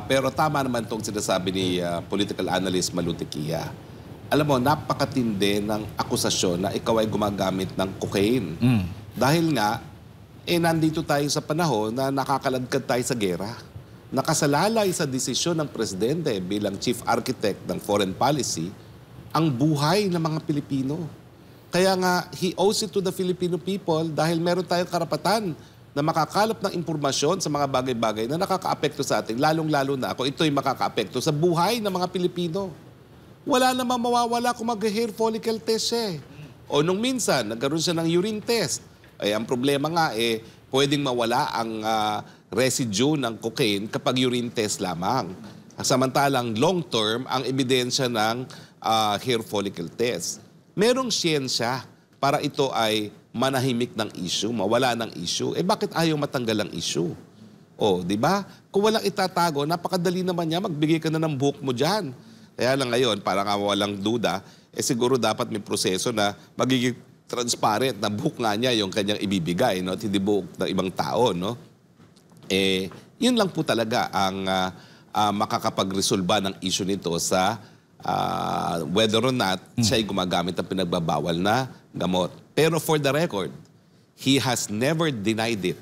Pero tama naman itong sinasabi ni political analyst Malutikia. Alam mo, napakatindi ng akusasyon na ikaw ay gumagamit ng cocaine. Dahil nga, nandito tayo sa panahon na nakakaladkad tayo sa gera. Nakasalalay sa desisyon ng presidente bilang chief architect ng foreign policy ang buhay ng mga Pilipino. Kaya nga, he owes it to the Filipino people dahil meron tayong karapatan na makakalap ng impormasyon sa mga bagay-bagay na nakakaapekto sa atin, lalong-lalo na kung ito'y makakaapekto sa buhay ng mga Pilipino. Wala namang mawawala kung mag-hair follicle test siya. O nung minsan, nagkaroon siya ng urine test. Ay, ang problema nga, pwedeng mawala ang residue ng cocaine kapag urine test lamang. Samantalang long-term, ang ebidensya ng hair follicle test. Merong siyensya para ito ay manahimik ng issue, mawala ng issue. Bakit ayaw matanggal ang issue? Di ba? Kung walang itatago, napakadali naman niya, magbigay ka na ng buhok mo dyan. Kaya lang ngayon, para nga walang duda, siguro dapat may proseso na magiging transparent na buhok nga niya yung kanyang ibibigay, no? At hindi buhok ng ibang tao, no? Yun lang po talaga ang makakapagresolba ng issue nito sa whether or not siya'y gumagamit ng pinagbabawal na gamot. Pero for the record, he has never denied it.